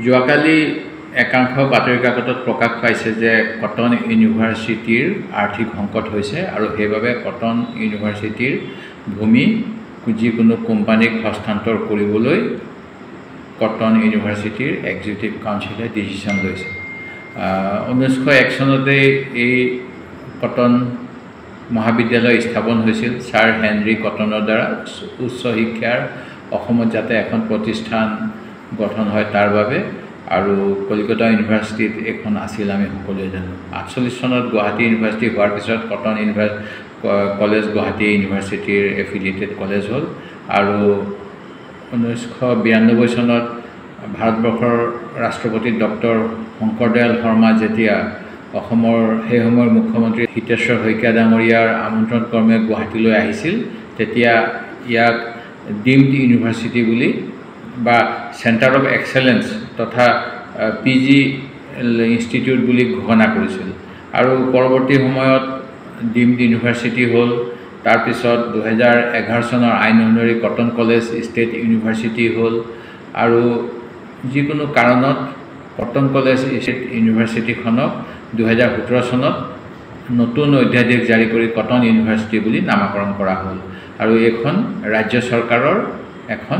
যোৱাকালি একাংশ বাতৰি কাকতত প্ৰকাশ পাইছে যে কটন ইউনিভাৰ্চিটিৰ আৰ্থিক সংকট হৈছে আৰু সেইবাবে কটন ইউনিভাৰ্চিটিৰ ভূমি যিকোনো কোম্পানীক হস্তান্তৰ কৰিবলৈ কটন ইউনিভাৰ্চিটিৰ এক্সিকিউটিভ কাউন্সিলে ডিচিশ্যন লৈছে। 1901 চনতে এই কটন মহাবিদ্যালয় স্থাপন হৈছিল ছাৰ হেনৰি কটনৰ দ্বাৰা উচ্চ শিক্ষাৰ অসমত যাতে এখন প্ৰতিষ্ঠান গঠন হয় তাৰ বাবে, আৰু কলিকতা ইউনিভাৰ্চিটিত এখন আছিল আমি সকলোৱে জানো। 48 চনত গুৱাহাটী ইউনিভাৰ্চিটি হোৱাৰ পিছত কটন কলেজ গুৱাহাটী ইউনিভাৰ্চিটিৰ এফিলিয়েটেড কলেজ হ'ল, আৰু 1992 চনত ভাৰতবৰ্ষৰ ৰাষ্ট্ৰপতি ডক্টৰ শংকৰদয়াল শৰ্মা যেতিয়া অসমৰ সেই সময়ৰ মুখ্যমন্ত্ৰী হিতেশ্বৰ শইকীয়া ডাঙৰীয়াৰ আমন্ত্ৰণ ক্ৰমে গুৱাহাটীলৈ আহিছিল, তেতিয়া ইয়াক ডিমড ইউনিভাৰ্চিটি বুলি বা চেণ্টাৰ অফ এক্সেলেঞ্চ তথা PG ইনষ্টিটিউট বুলি ঘোষণা কৰিছিল। আৰু পৰৱৰ্তী সময়ত ডিমড ইউনিভাৰ্চিটি হ'ল। তাৰপিছত 2011 চনৰ আইন অনুসৰি কটন কলেজ ষ্টেট ইউনিভাৰ্চিটি হ'ল, আৰু যিকোনো কাৰণত কটন কলেজ ষ্টেট ইউনিভাৰ্চিটিখনক 2017 চনত নতুন অধ্যাদেশ জাৰি কৰি কটন ইউনিভাৰ্চিটি বুলি নামাকৰণ কৰা হ'ল, আৰু এইখন ৰাজ্য চৰকাৰৰ এখন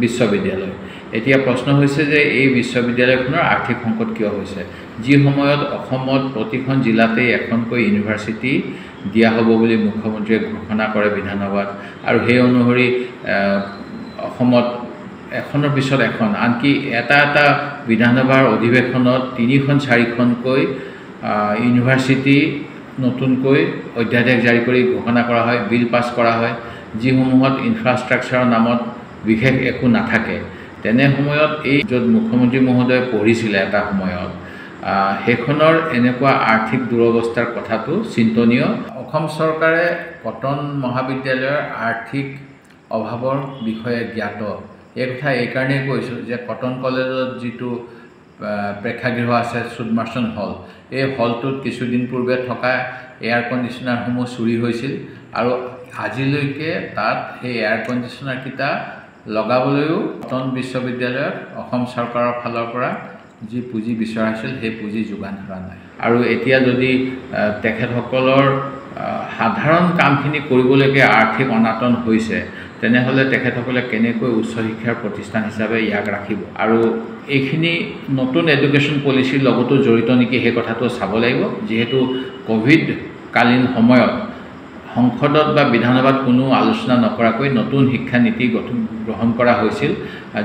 বিশ্ববিদ্যালয়। এতিয়া প্ৰশ্ন হৈছে যে এই বিশ্ববিদ্যালয়খনৰ আৰ্থিক সংকট কিয় হৈছে? যি সময়ত অসমত প্ৰতিখন জিলাতেই এখনকৈ ইউনিভাৰ্চিটি দিয়া হ'ব বুলি মুখ্যমন্ত্ৰীয়ে ঘোষণা কৰে বিধানসভাত, আৰু সেই অনুসৰি অসমত এখনৰ পিছত এখন, আনকি এটা বিধানসভাৰ অধিৱেশনত 3খন 4খনকৈ ইউনিভাৰ্চিটি নতুনকৈ অধ্যাদেশ জাৰি কৰি ঘোষণা কৰা হয়, বিল পাছ কৰা হয়, যিসমূহত ইনফ্ৰাষ্ট্ৰাকচাৰৰ নামত বিশেষ একো নাথাকে। তেনে সময়ত এই য'ত মুখ্যমন্ত্ৰী মহোদয়ে পঢ়িছিলে এটা সময়ত, সেইখনৰ এনেকুৱা আৰ্থিক দুৰৱস্থাৰ কথাটো চিন্তনীয়। অসম চৰকাৰে কটন মহাবিদ্যালয়ৰ আৰ্থিক অভাৱৰ বিষয়ে জ্ঞাত। এই কথা এইকাৰণেই কৈছোঁ যে কটন কলেজত যিটো প্ৰেক্ষাগৃহ আছে সুদমাৰ্চন হল, এই হলটোত কিছুদিন পূৰ্বে থকা এয়াৰ কণ্ডিশ্যনাৰসমূহ চুৰি হৈছিল, আৰু আজিলৈকে তাত সেই এয়াৰ কণ্ডিশ্যনাৰকেইটা লগাবলৈও কটন বিশ্ববিদ্যালয়ত অসম চৰকাৰৰ ফালৰ পৰা যি পুঁজি বিচৰা হৈছিল সেই পুঁজি যোগান ধৰা নাই। আৰু এতিয়া যদি তেখেতসকলৰ সাধাৰণ কামখিনি কৰিবলৈকে আৰ্থিক অনাটন হৈছে, তেনেহ'লে তেখেতসকলে কেনেকৈ উচ্চ শিক্ষাৰ প্ৰতিষ্ঠান হিচাপে ইয়াক ৰাখিব? আৰু এইখিনি নতুন এডুকেশ্যন পলিচিৰ লগতো জড়িত নেকি সেই কথাটো চাব লাগিব, যিহেতু ক'ভিডকালীন সময়ত সংসদত বা বিধানসভাত কোনো আলোচনা নকৰাকৈ নতুন শিক্ষানীতি গ্ৰহণ কৰা হৈছিল,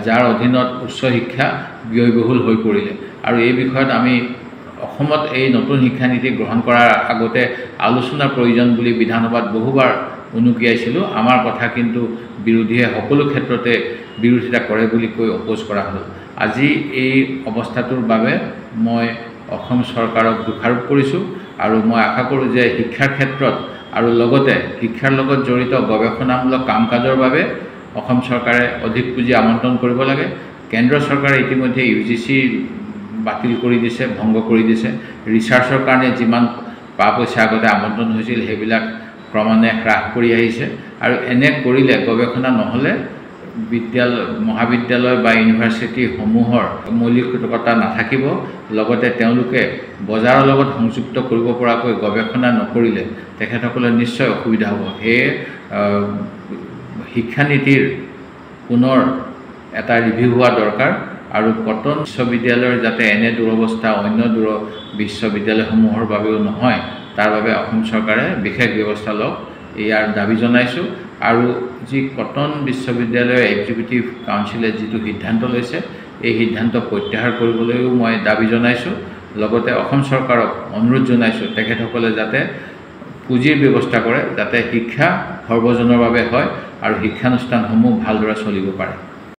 যাৰ অধীনত উচ্চ শিক্ষা ব্যয়বহুল হৈ পৰিলে। আৰু এই বিষয়ত আমি অসমত এই নতুন শিক্ষানীতি গ্ৰহণ কৰাৰ আগতে আলোচনাৰ প্ৰয়োজন বুলি বিধানসভাত বহুবাৰ উনুকিয়াইছিলোঁ। আমাৰ কথা কিন্তু বিৰোধীয়ে সকলো ক্ষেত্ৰতে বিৰোধিতা কৰে বুলি কৈ অপ'জ কৰা হ'ল। আজি এই অৱস্থাটোৰ বাবে মই অসম চৰকাৰক দোষাৰোপ কৰিছোঁ, আৰু মই আশা কৰোঁ যে শিক্ষাৰ ক্ষেত্ৰত আৰু লগতে শিক্ষাৰ লগত জড়িত গৱেষণামূলক কাম কাজৰ বাবে অসম চৰকাৰে অধিক পুঁজি আবণ্টন কৰিব লাগে। কেন্দ্ৰ চৰকাৰে ইতিমধ্যে UGC বাতিল কৰি দিছে, ভংগ কৰি দিছে। ৰিচাৰ্চৰ কাৰণে যিমান পইচা আগতে আবণ্টন হৈছিল সেইবিলাক ক্ৰমান্বয়ে হ্ৰাস কৰি আহিছে, আৰু এনে কৰিলে গৱেষণা নহ'লে মহাবিদ্যালয় বা ইউনিভাৰ্চিটিসমূহৰ মৌলিকতা নাথাকিব, লগতে তেওঁলোকে বজাৰৰ লগত সংযুক্ত কৰিব পৰাকৈ গৱেষণা নকৰিলে তেখেতসকলৰ নিশ্চয় অসুবিধা হ'ব। সেয়ে শিক্ষানীতিৰ পুনৰ এটা ৰিভিউ হোৱা দৰকাৰ, আৰু কটন বিশ্ববিদ্যালয়ৰ যাতে এনে দুৰৱস্থা অন্য বিশ্ববিদ্যালয়সমূহৰ বাবেও নহয়, তাৰ বাবে অসম চৰকাৰে বিশেষ ব্যৱস্থা লওক, ইয়াৰ দাবী জনাইছোঁ। আৰু যি কটন বিশ্ববিদ্যালয়ৰ এক্সিকিউটিভ কাউন্সিলে যিটো সিদ্ধান্ত লৈছে, এই সিদ্ধান্ত প্ৰত্যাহাৰ কৰিবলৈও মই দাবী জনাইছোঁ। লগতে অসম চৰকাৰক অনুৰোধ জনাইছোঁ তেখেতসকলে যাতে পুঁজিৰ ব্যৱস্থা কৰে, যাতে শিক্ষা সৰ্বজনৰ বাবে হয় আৰু শিক্ষানুষ্ঠানসমূহ ভালদৰে চলিব পাৰে।